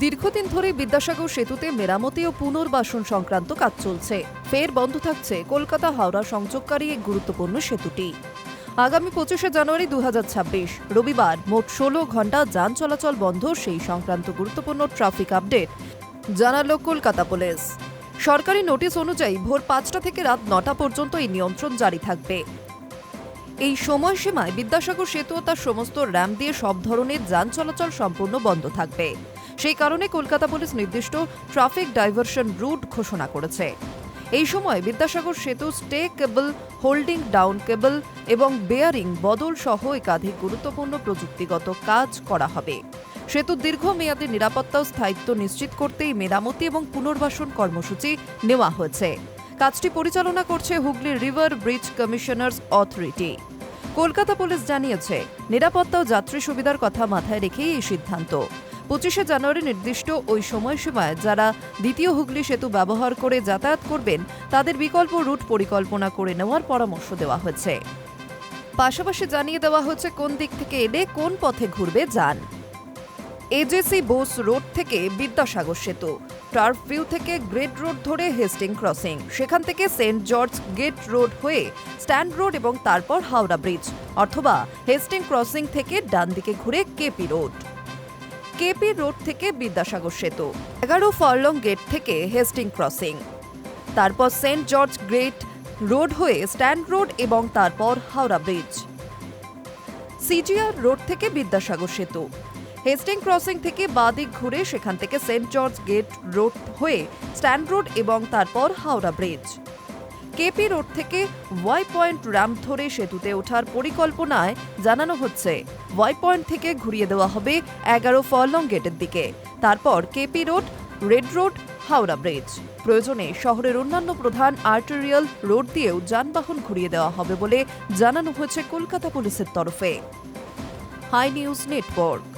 দীর্ঘদিন ধরে বিদ্যাসাগর সেতুতে মেরামতি ও পুনর্বাসন সংক্রান্ত কাজ চলছে। ফের বন্ধ থাকছে কলকাতা হাওড়া সংযোগকারী এক গুরুত্বপূর্ণ সেতুটি। আগামী 25শে জানুয়ারি 2026 রবিবার মোট 16 ঘন্টা যান চলাচল বন্ধ। সেই সংক্রান্ত গুরুত্বপূর্ণ ট্রাফিক আপডেট জানালো কলকাতা পুলিশ। সরকারি নোটিশ অনুযায়ী ভোর 5টা থেকে রাত 9টা পর্যন্ত এই নিয়ন্ত্রণ জারি থাকবে। এই সময়সীমায় বিদ্যাসাগর সেতু ও তার সমস্ত র্যাম্প দিয়ে সব ধরনের যান চলাচল সম্পূর্ণ বন্ধ থাকবে। সেই কারণে কলকাতা পুলিশ নির্দিষ্ট ট্রাফিক ডাইভারশন রুট ঘোষণা করেছে। এই সময় বিদ্যাসাগর সেতু স্টে কেবল, হোল্ডিং ডাউন কেবল এবং বেয়ারিং বদল সহ একাধিক গুরুত্বপূর্ণ প্রযুক্তিগত কাজ করা হবে। সেতুর দীর্ঘমেয়াদী নিরাপত্তা ও স্থায়িত্ব নিশ্চিত করতেই মেরামতি এবং পুনর্বাসন কর্মসূচি নেওয়া হয়েছে। কাজটি পরিচালনা করছে Hooghly river bridge commissioners authority. Kolkata police জানিয়েছে, নিরাপত্তা ও যাত্রী সুবিধার কথা মাথায় রেখেই এই সিদ্ধান্ত। 25শে জানুয়ারি নির্দিষ্ট ওই সময়সীমায় যারা দ্বিতীয় হুগলি সেতু ব্যবহার করে যাতায়াত করবেন তাদের বিকল্প রুট পরিকল্পনা করে নেওয়ার পরামর্শ দেওয়া হয়েছে। পাশাপাশি জানিয়ে দেওয়া হচ্ছে কোন দিক থেকে এলে কোন পথে ঘুরবে যান। এজেসি বোস রোড থেকে বিদ্যাসাগর সেতু, টার্ফ ভিউ থেকে গ্রেট রোড ধরে হেস্টিং ক্রসিং, সেখান থেকে সেন্ট জর্জ গেট রোড হয়ে স্ট্যান্ড রোড এবং তারপর হাওড়া ব্রিজ, অথবা হেস্টিং ক্রসিং থেকে ডান দিকে ঘুরে কেপি রোড। কেপি রোড থেকে বিদ্যাসাগর সেতু, 11 ফার্লং গেট থেকে হেস্টিং ক্রসিং, তারপর সেন্ট জর্জ গেট রোড হয়ে স্ট্যান্ড রোড এবং তারপর হাওড়া ব্রিজ। সিজিআর রোড থেকে বিদ্যাসাগর সেতু, হেস্টিং ক্রসিং থেকে বাঁদিক ঘুরে সেখান থেকে সেন্ট জর্জ গেট রোড হয়ে স্ট্যান্ড রোড এবং তারপর হাওড়া ব্রিজ। কেপি রোড থেকে ওয়াই পয়েন্ট র্যাম্প ধরে সেতুতে ওঠার পরিকল্পনায় জানানো হচ্ছে। ওয়াই পয়েন্ট থেকে ঘুরিয়ে দেওয়া হবে 11 ফার্লং গেটের দিকে, তারপর KP road, red road, Howrah bridge. প্রয়োজনে শহরের অন্যান্য প্রধান আর্টেরিয়াল রোড দিয়েও যানবাহন ঘুরিয়ে দেওয়া হবে বলে জানানো হয়েছে কলকাতা পুলিশের তরফে। Hi news network.